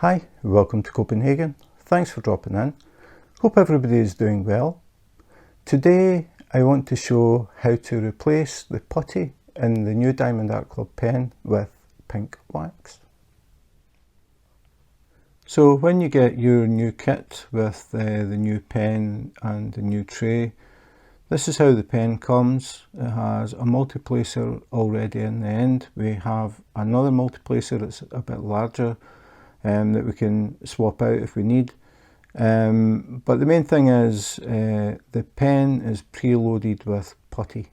Hi, welcome to Copenhagen. Thanks for dropping in. Hope everybody is doing well. Today I want to show how to replace the putty in the new Diamond Art Club pen with pink wax. So when you get your new kit with the new pen and the new tray, this is how the pen comes. It has a multiplacer already in the end. We have another multiplacer that's a bit larger that we can swap out if we need. But the main thing is the pen is preloaded with putty.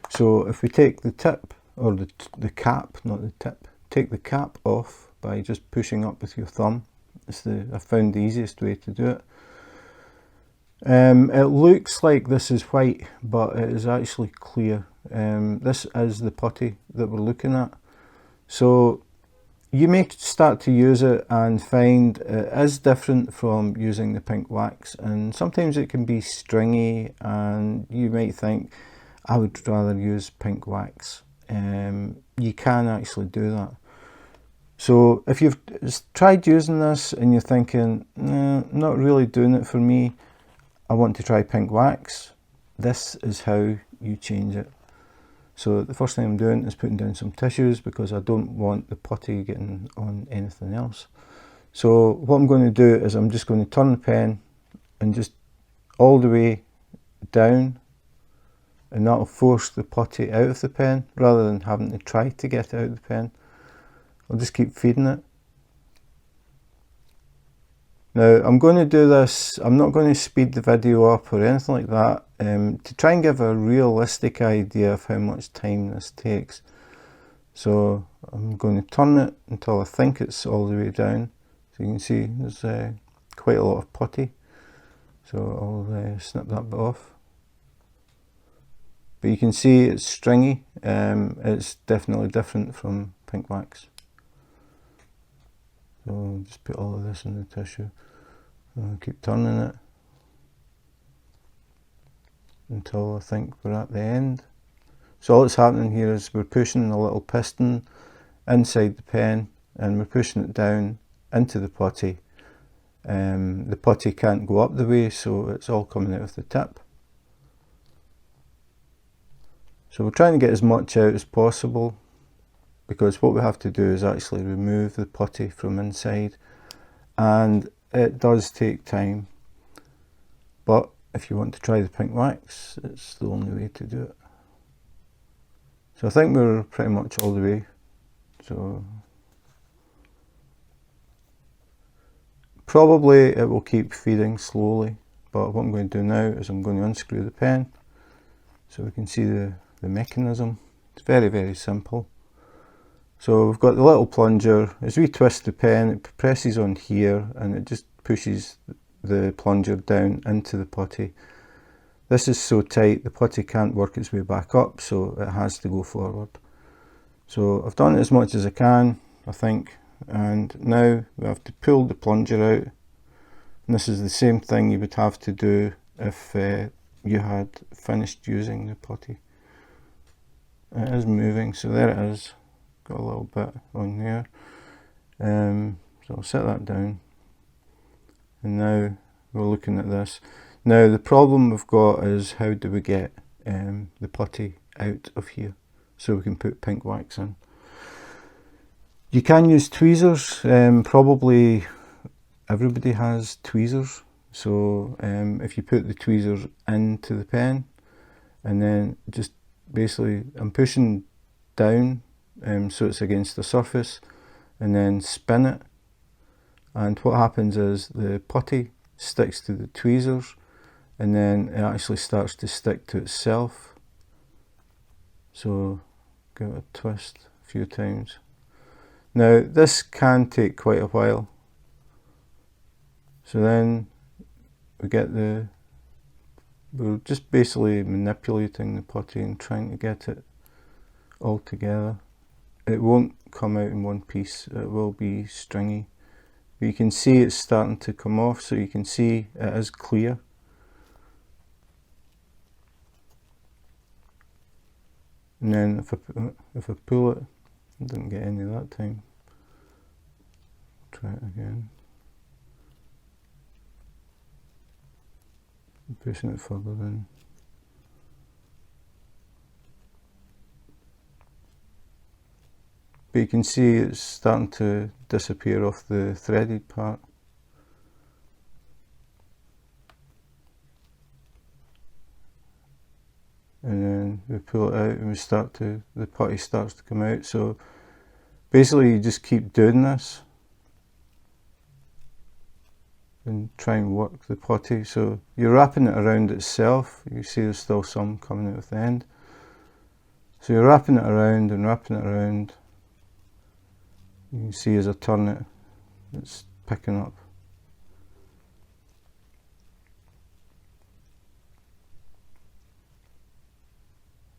So if we take the tip, or the cap, not the tip, take the cap off by just pushing up with your thumb. I found the easiest way to do it. It looks like this is white, but it is actually clear. This is the putty that we're looking at. So you may start to use it and find it is different from using the pink wax, and sometimes it can be stringy and you might think, I would rather use pink wax. You can actually do that. So if you've tried using this and you're thinking, not really doing it for me, I want to try pink wax, this is how you change it. So the first thing I'm doing is putting down some tissues because I don't want the putty getting on anything else. So what I'm going to do is I'm just going to turn the pen and just all the way down, and that'll force the putty out of the pen rather than having to try to get it out of the pen. I'll just keep feeding it. Now I'm going to do this, I'm not going to speed the video up or anything like that, to try and give a realistic idea of how much time this takes. So I'm going to turn it until I think it's all the way down. So you can see there's quite a lot of putty. So I'll snip that bit off. But you can see it's stringy. It's definitely different from pink wax. So I'll just put all of this in the tissue. I'll keep turning it until I think we're at the end. So all that's happening here is we're pushing a little piston inside the pen and we're pushing it down into the putty. The putty can't go up the way, so it's all coming out of the tip. So we're trying to get as much out as possible, because what we have to do is actually remove the putty from inside, and it does take time. But if you want to try the pink wax, it's the only way to do it. So I think we're pretty much all the way. So probably it will keep feeding slowly, but what I'm going to do now is I'm going to unscrew the pen so we can see the mechanism. It's very, very simple. So we've got the little plunger. As we twist the pen, it presses on here and it just pushes the plunger down into the putty. This is so tight the putty can't work its way back up, so it has to go forward. So I've done it as much as I can, I think, and now we have to pull the plunger out. And this is the same thing you would have to do if you had finished using the putty. It is moving, so there it is. Got a little bit on there. So I'll set that down. And now we're looking at this. Now the problem we've got is, how do we get the putty out of here so we can put pink wax in? You can use tweezers. Probably everybody has tweezers. So if you put the tweezers into the pen and then just basically, I'm pushing down so it's against the surface, and then spin it, and what happens is the putty sticks to the tweezers and then it actually starts to stick to itself. So give it a twist a few times. Now this can take quite a while, so then we're just basically manipulating the putty and trying to get it all together. It won't come out in one piece, it will be stringy. But you can see it's starting to come off, so you can see it is clear. And then if I pull it, I didn't get any that time. Try it again. Pushing it further in. But you can see it's starting to disappear off the threaded part. And then we pull it out and the putty starts to come out. So basically you just keep doing this and try and work the putty. So you're wrapping it around itself. You see there's still some coming out of the end. So you're wrapping it around and wrapping it around. You can see as I turn it, it's picking up.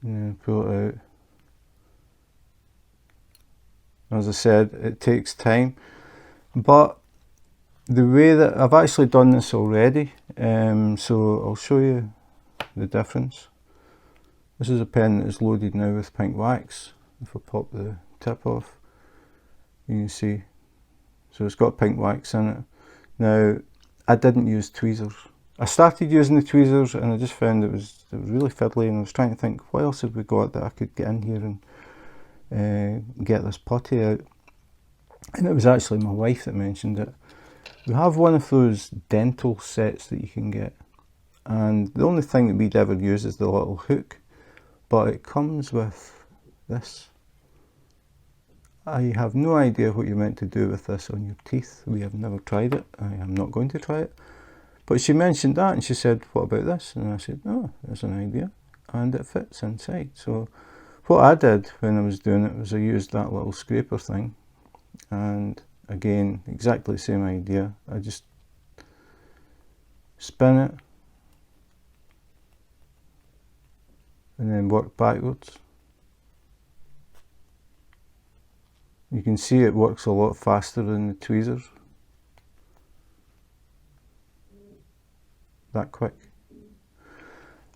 And then pull it out. As I said, it takes time, but the way that I've actually done this already, so I'll show you the difference. This is a pen that is loaded now with pink wax. If I pop the tip off, you can see, so it's got pink wax in it. Now, I didn't use tweezers. I started using the tweezers and I just found it was really fiddly, and I was trying to think, what else have we got that I could get in here and get this putty out. And it was actually my wife that mentioned it. We have one of those dental sets that you can get, and the only thing that we'd ever use is the little hook, but it comes with this. I have no idea what you're meant to do with this on your teeth. We have never tried it. I am not going to try it. But she mentioned that and she said, what about this? And I said, oh, there's an idea. And it fits inside. So what I did when I was doing it was I used that little scraper thing. And again, exactly the same idea. I just spin it and then work backwards. You can see it works a lot faster than the tweezers. That quick.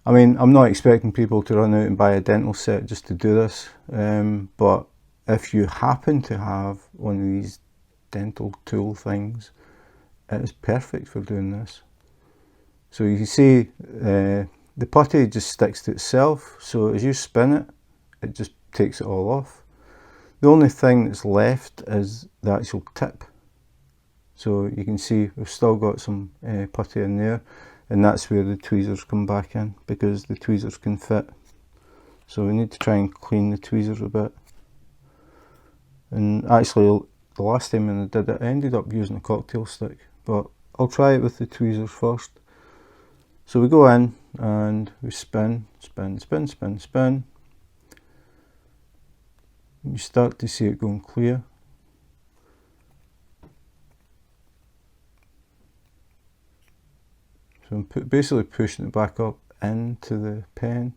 I mean, I'm not expecting people to run out and buy a dental set just to do this, but if you happen to have one of these dental tool things, it is perfect for doing this. So you can see the putty just sticks to itself, so as you spin it, it just takes it all off. The only thing that's left is the actual tip. So you can see we've still got some putty in there, and that's where the tweezers come back in, because the tweezers can fit. So we need to try and clean the tweezers a bit. And actually the last time when I did it, I ended up using a cocktail stick, but I'll try it with the tweezers first. So we go in and we spin, spin, spin, spin, spin. You start to see it going clear. So I'm basically pushing it back up into the pen.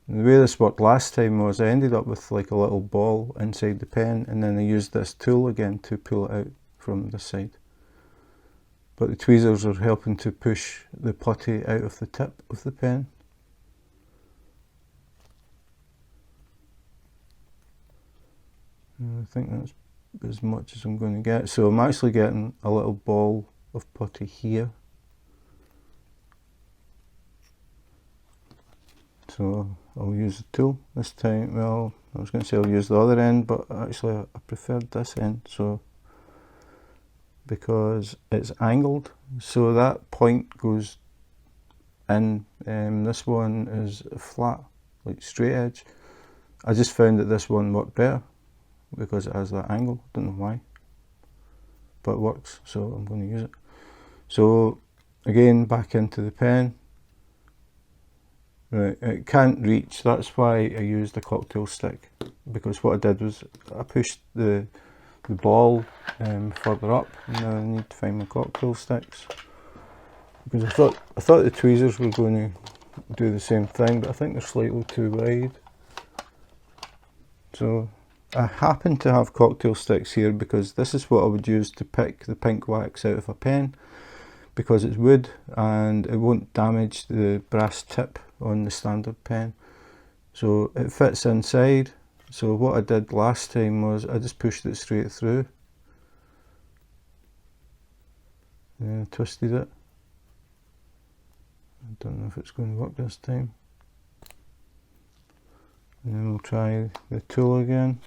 And the way this worked last time was I ended up with like a little ball inside the pen, and then I used this tool again to pull it out from this side. But the tweezers are helping to push the putty out of the tip of the pen. I think that's as much as I'm going to get. So I'm actually getting a little ball of putty here. So I'll use the tool this time. Well, I was going to say I'll use the other end, but actually I preferred this end, so because it's angled, so that point goes in. This one is flat, like straight edge. I just found that this one worked better because it has that angle. Don't know why, but it works, so I'm going to use it. So again, back into the pen. Right, it can't reach, that's why I used a cocktail stick, because what I did was I pushed the ball further up, and now I need to find my cocktail sticks, because I thought the tweezers were going to do the same thing, but I think they're slightly too wide. So I happen to have cocktail sticks here because this is what I would use to pick the pink wax out of a pen, because it's wood and it won't damage the brass tip on the standard pen. So it fits inside. So what I did last time was I just pushed it straight through and then I twisted it. I don't know if it's going to work this time. And then we'll try the tool again.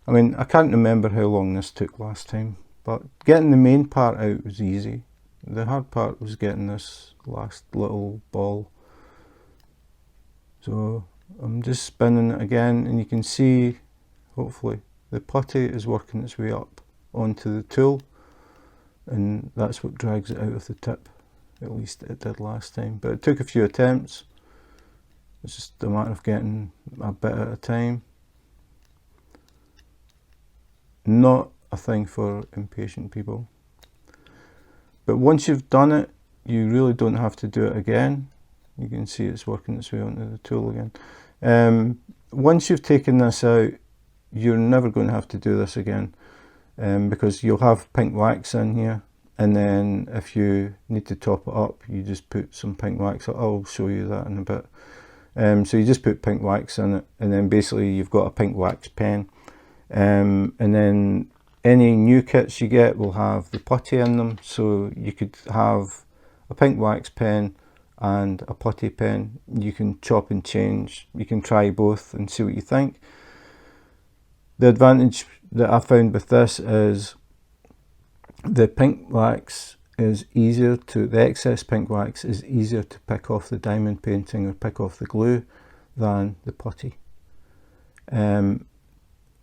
I mean, I can't remember how long this took last time, but getting the main part out was easy. The hard part was getting this last little ball. So I'm just spinning it again, and you can see, hopefully, the putty is working its way up onto the tool, and that's what drags it out of the tip. At least it did last time, but it took a few attempts. It's just a matter of getting a bit at a time. Not a thing for impatient people. But once you've done it, you really don't have to do it again. You can see it's working its way onto the tool again. Once you've taken this out, you're never going to have to do this again, because you'll have pink wax in here, and then if you need to top it up, you just put some pink wax. I'll show you that in a bit. So you just put pink wax in it, and then basically you've got a pink wax pen. And then any new kits you get will have the putty in them, so you could have a pink wax pen and a putty pen. You can chop and change, you can try both and see what you think. The advantage that I found with this is the pink wax is easier to, the excess pink wax is easier to pick off the diamond painting or pick off the glue than the putty.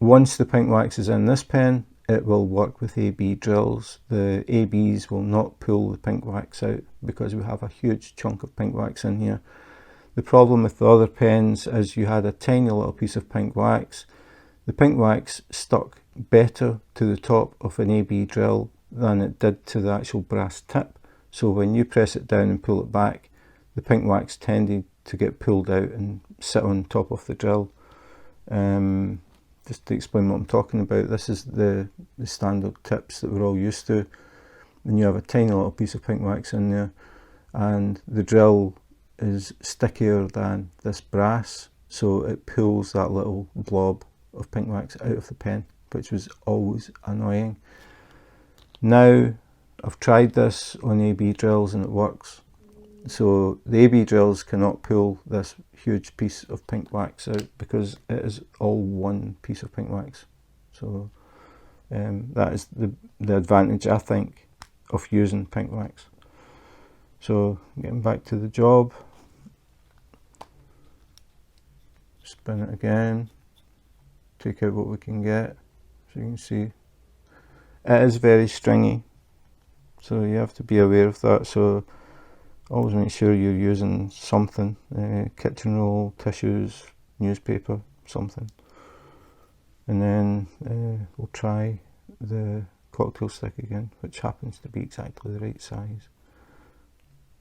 Once the pink wax is in this pen, it will work with AB drills. The ABs will not pull the pink wax out because we have a huge chunk of pink wax in here. The problem with the other pens is you had a tiny little piece of pink wax. The pink wax stuck better to the top of an AB drill than it did to the actual brass tip. So when you press it down and pull it back, the pink wax tended to get pulled out and sit on top of the drill. Just to explain what I'm talking about, this is the standard tips that we're all used to, and you have a tiny little piece of pink wax in there, and the drill is stickier than this brass, so it pulls that little blob of pink wax out of the pen, which was always annoying. Now I've tried this on AB drills and it works. So the AB drills cannot pull this huge piece of pink wax out because it is all one piece of pink wax. So that is the advantage, I think, of using pink wax. So getting back to the job, spin it again, take out what we can get. So you can see it is very stringy, so you have to be aware of that. So always make sure you're using something, kitchen roll, tissues, newspaper, something. And then we'll try the cocktail stick again, which happens to be exactly the right size.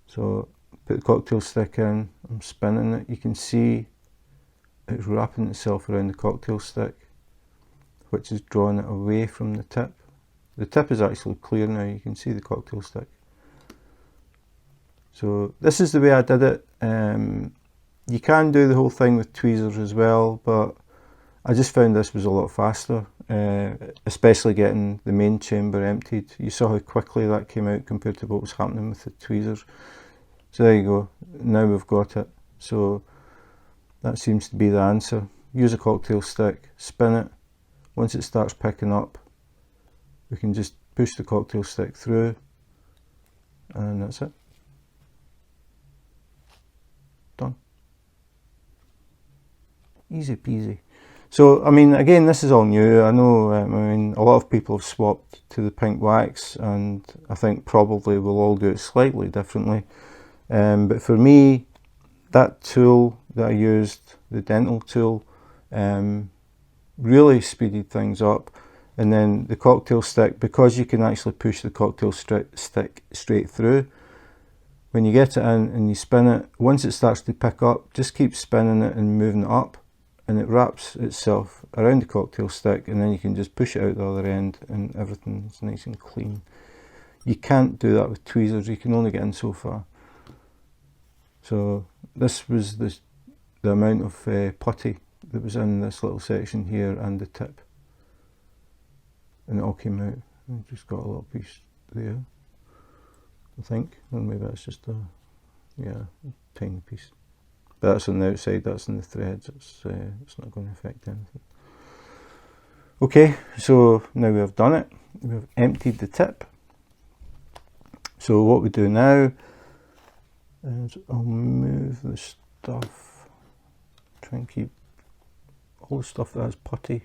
So put the cocktail stick in, I'm spinning it, you can see it's wrapping itself around the cocktail stick, which is drawing it away from the tip. The tip is actually clear now, you can see the cocktail stick. So this is the way I did it. You can do the whole thing with tweezers as well, but I just found this was a lot faster, especially getting the main chamber emptied. You saw how quickly that came out compared to what was happening with the tweezers. So there you go, now we've got it. So that seems to be the answer. Use a cocktail stick, spin it. Once it starts picking up, we can just push the cocktail stick through, and that's it. Done. Easy peasy. So, I mean, again, this is all new. I know, I mean, a lot of people have swapped to the pink wax, and I think probably we'll all do it slightly differently. But for me, that tool that I used, the dental tool, really speeded things up. And then the cocktail stick, because you can actually push the cocktail stick straight through, when you get it in and you spin it, once it starts to pick up, just keep spinning it and moving it up, and it wraps itself around the cocktail stick, and then you can just push it out the other end and everything's nice and clean. You can't do that with tweezers, you can only get in so far. So this was the amount of putty that was in this little section here and the tip. And it all came out. I just got a little piece there. I think, or maybe that's just a, yeah, a tiny piece. But that's on the outside, that's in the threads, it's not going to affect anything. Okay, so now we have done it, we have emptied the tip. So what we do now is I'll move the stuff, try and keep all the stuff that has putty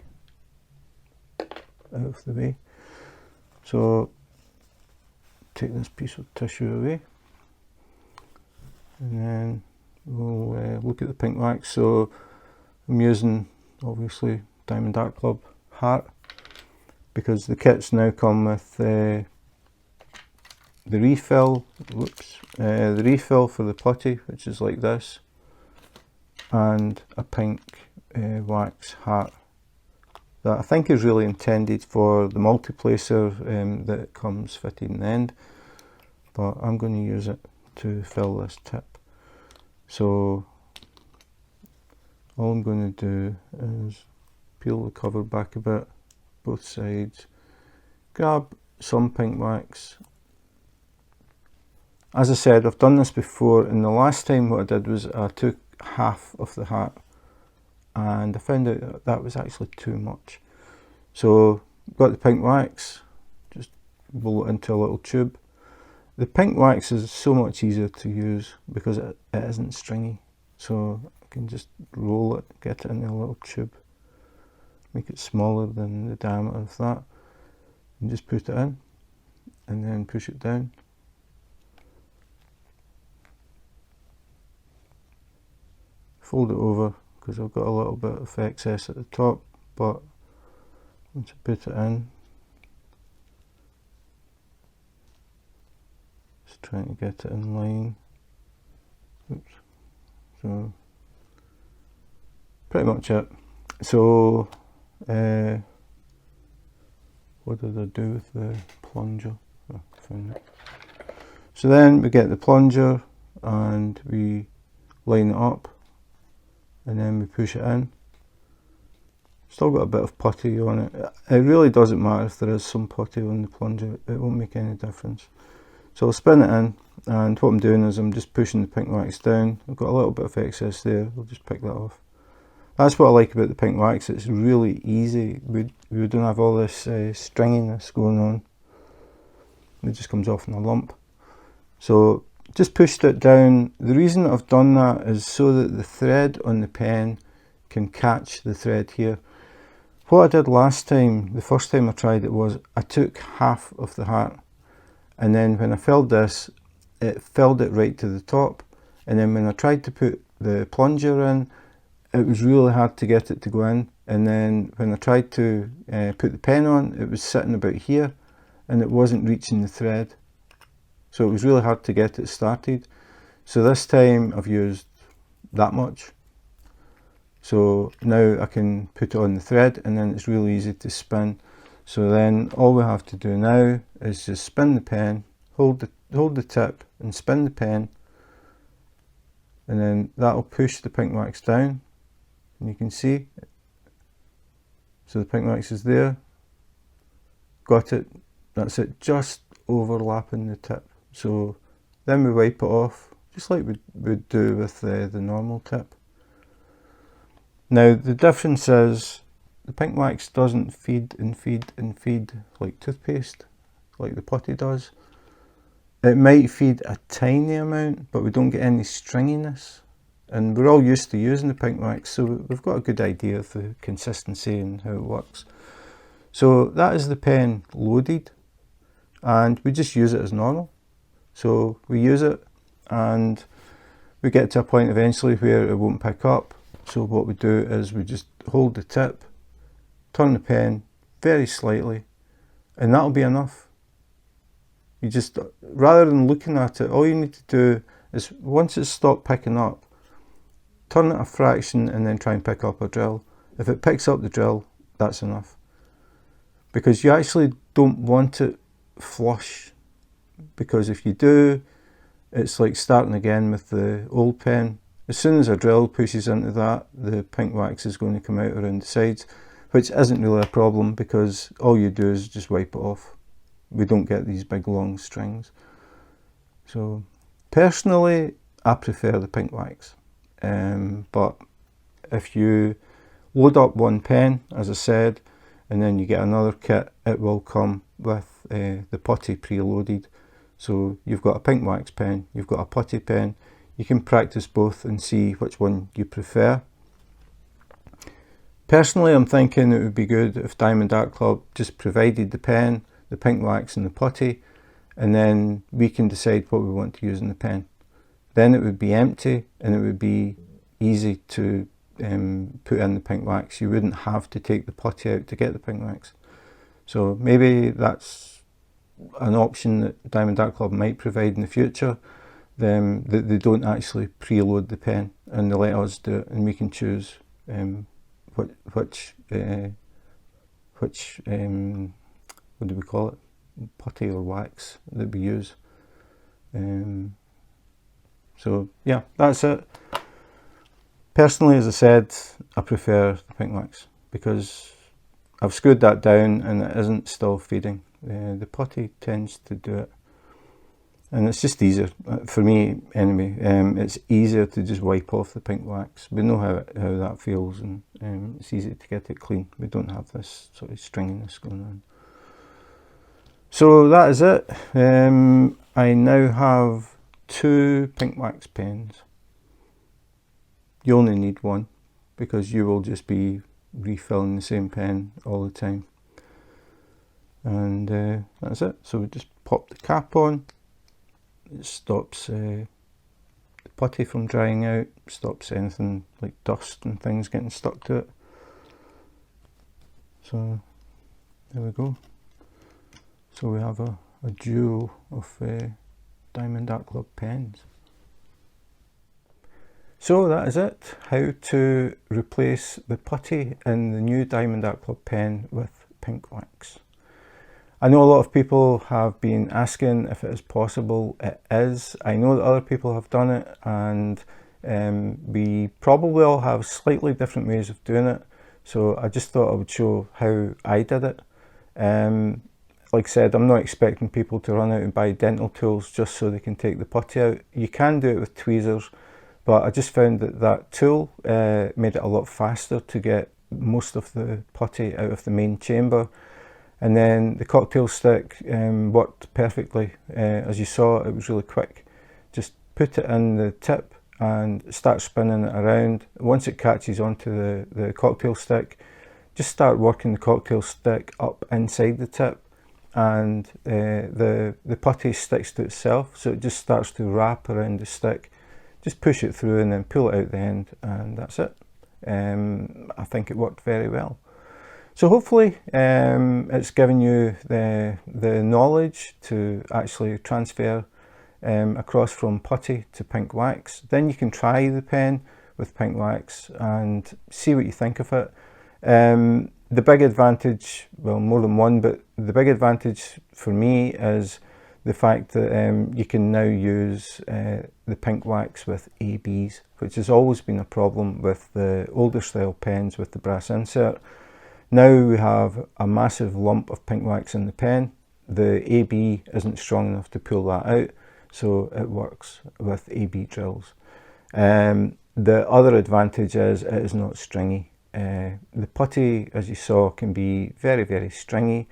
out of the way. So take this piece of tissue away, and then we'll look at the pink wax. So I'm using obviously Diamond Art Club heart, because the kits now come with the refill, the refill for the putty, which is like this, and a pink wax heart that I think is really intended for the multiplacer that comes fitted in the end, but I'm going to use it to fill this tip. So all I'm going to do is peel the cover back a bit, both sides, grab some pink wax. As I said, I've done this before, and the last time what I did was I took half of the hat, and I found out that was actually too much. So got the pink wax, just roll it into a little tube. The pink wax is so much easier to use because it isn't stringy, so I can just roll it, get it in a little tube, make it smaller than the diameter of that, and just put it in, and then push it down. Fold it over because I've got a little bit of excess at the top, but once I put it in, just trying to get it in line. Oops. So pretty much it. So what did I do with the plunger? Oh, I found it. So then we get the plunger and we line it up, and then we push it in. Still got a bit of putty on it. It really doesn't matter if there is some putty on the plunger, it won't make any difference. So I'll spin it in, and what I'm doing is I'm just pushing the pink wax down. I've got a little bit of excess there, I'll just pick that off. That's what I like about the pink wax, it's really easy. We don't have all this stringiness going on. It just comes off in a lump. So just pushed it down. The reason I've done that is so that the thread on the pen can catch the thread here. What I did last time, the first time I tried it, was I took half of the hat, and then when I filled this, it filled it right to the top, and then when I tried to put the plunger in, it was really hard to get it to go in, and then when I tried to put the pen on, it was sitting about here and it wasn't reaching the thread, so it was really hard to get it started. So this time I've used that much. So now I can put it on the thread, and then it's really easy to spin. So then all we have to do now is just spin the pen, hold the tip and spin the pen, and then that'll push the pink wax down, and you can see, so the pink wax is there, got it, that's it, just overlapping the tip. So then we wipe it off, just like we'd do with the normal tip. Now the difference is the pink wax doesn't feed and feed and feed like toothpaste, like the putty does. It might feed a tiny amount, but we don't get any stringiness. And we're all used to using the pink wax, so we've got a good idea of the consistency and how it works. So that is the pen loaded, and we just use it as normal. So we use it and we get to a point eventually where it won't pick up. So what we do is we just hold the tip, turn the pen very slightly, and that'll be enough. You just, rather than looking at it, all you need to do is, once it's stopped picking up, turn it a fraction and then try and pick up a drill. If it picks up the drill, that's enough. Because you actually don't want it flush, because if you do, it's like starting again with the old pen. As soon as a drill pushes into that, the pink wax is going to come out around the sides, which isn't really a problem because all you do is just wipe it off. We don't get these big long strings. So personally, I prefer the pink wax, but if you load up one pen, as I said, and then you get another kit, it will come with the Putty preloaded. So you've got a pink wax pen, you've got a Putty pen. You can practice both and see which one you prefer. Personally, I'm thinking it would be good if Diamond Art Club just provided the pen, the pink wax and the Putty, and then we can decide what we want to use in the pen. Then it would be empty and it would be easy to put in the pink wax. You wouldn't have to take the Putty out to get the pink wax. So maybe that's an option that Diamond Art Club might provide in the future. That they don't actually preload the pen and they let us do it, and we can choose which what do we call it, Putty or wax that we use. So yeah, that's it. Personally, as I said, I prefer the pink wax because I've screwed that down and it isn't still feeding. The Putty tends to do it, and it's just easier for me anyway. It's easier to just wipe off the pink wax. We know how that feels, and it's easy to get it clean. We don't have this sort of stringiness going on. So that is it. I now have 2 pink wax pens. You only need one because you will just be refilling the same pen all the time. And that's it. So we just pop the cap on. It stops the Putty from drying out, stops anything like dust and things getting stuck to it. So there we go. So we have a duo of Diamond Art Club pens. So that is it, how to replace the Putty in the new Diamond Art Club pen with pink wax. I know a lot of people have been asking if it is possible. It is. I know that other people have done it, and we probably all have slightly different ways of doing it. So I just thought I would show how I did it. Like I said, I'm not expecting people to run out and buy dental tools just so they can take the Putty out. You can do it with tweezers, but I just found that that tool made it a lot faster to get most of the Putty out of the main chamber. And then the cocktail stick worked perfectly. As you saw, it was really quick. Just put it in the tip and start spinning it around. Once it catches onto the cocktail stick, just start working the cocktail stick up inside the tip, and the Putty sticks to itself, so it just starts to wrap around the stick. Just push it through and then pull it out the end, and that's it. I think it worked very well. So hopefully it's given you the knowledge to actually transfer across from Putty to pink wax. Then you can try the pen with pink wax and see what you think of it. The big advantage, well, more than one, but the big advantage for me is the fact that you can now use the pink wax with ABs, which has always been a problem with the older style pens with the brass insert. Now we have a massive lump of pink wax in the pen. The AB isn't strong enough to pull that out, so it works with AB drills. The other advantage is it is not stringy. The Putty, as you saw, can be very, very stringy,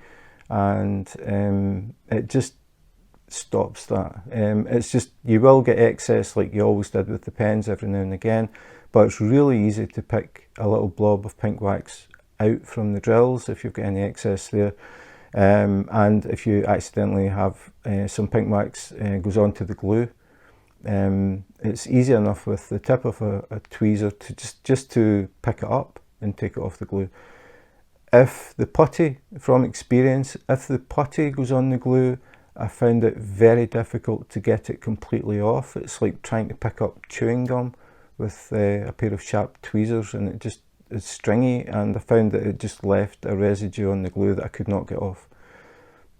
and it just stops that. It's just, you will get excess like you always did with the pens every now and again, but it's really easy to pick a little blob of pink wax out from the drills if you've got any excess there. And if you accidentally have some pink wax goes onto the glue, it's easy enough with the tip of a tweezer to just to pick it up and take it off the glue. If the Putty, from experience, if the Putty goes on the glue, I found it very difficult to get it completely off. It's like trying to pick up chewing gum with a pair of sharp tweezers, and it just is stringy, and I found that it just left a residue on the glue that I could not get off.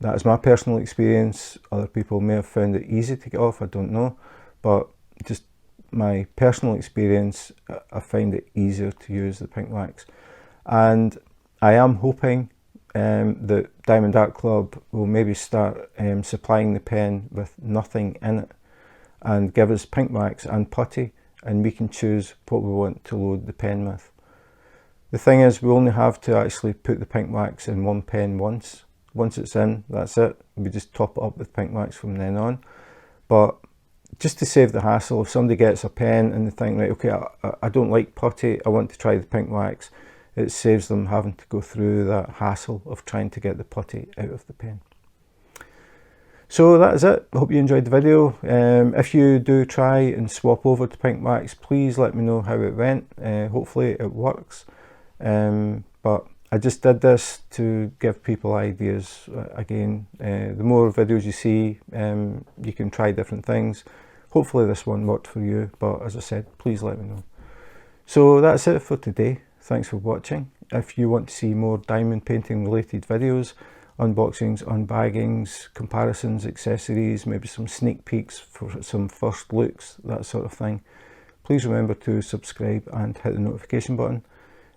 That is my personal experience. Other people may have found it easy to get off, I don't know, but just my personal experience, I find it easier to use the pink wax. And I am hoping that Diamond Art Club will maybe start supplying the pen with nothing in it, and give us pink wax and putty, and we can choose what we want to load the pen with. The thing is, we only have to actually put the pink wax in one pen once. Once it's in, that's it. We just top it up with pink wax from then on. But just to save the hassle, if somebody gets a pen and they think, right, okay, I don't like putty, I want to try the pink wax, it saves them having to go through that hassle of trying to get the putty out of the pen. So that is it. I hope you enjoyed the video. If you do try and swap over to pink wax, please let me know how it went. Hopefully it works. But I just did this to give people ideas. Again, the more videos you see, you can try different things. Hopefully this one worked for you, but as I said, please let me know. So that's it for today. Thanks for watching. If you want to see more diamond painting related videos, unboxings, unbaggings, comparisons, accessories, maybe some sneak peeks for some first looks, that sort of thing, please remember to subscribe and hit the notification button.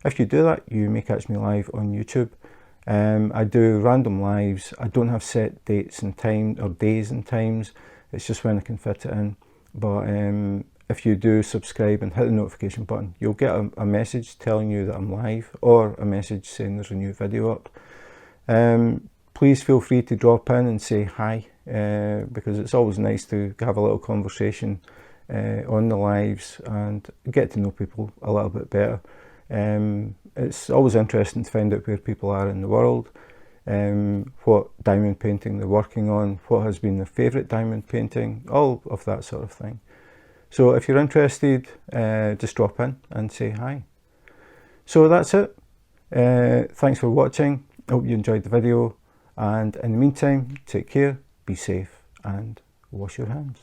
If you do that, you may catch me live on YouTube. I do random lives. I don't have set dates and time or days and times. It's just when I can fit it in. But if you do subscribe and hit the notification button, you'll get a message telling you that I'm live, or a message saying there's a new video up. Please feel free to drop in and say hi, because it's always nice to have a little conversation on the lives and get to know people a little bit better. It's always interesting to find out where people are in the world, what diamond painting they're working on, what has been their favourite diamond painting, all of that sort of thing. So if you're interested, just drop in and say hi. So that's it. Thanks for watching. I hope you enjoyed the video, and in the meantime, take care, be safe, and wash your hands.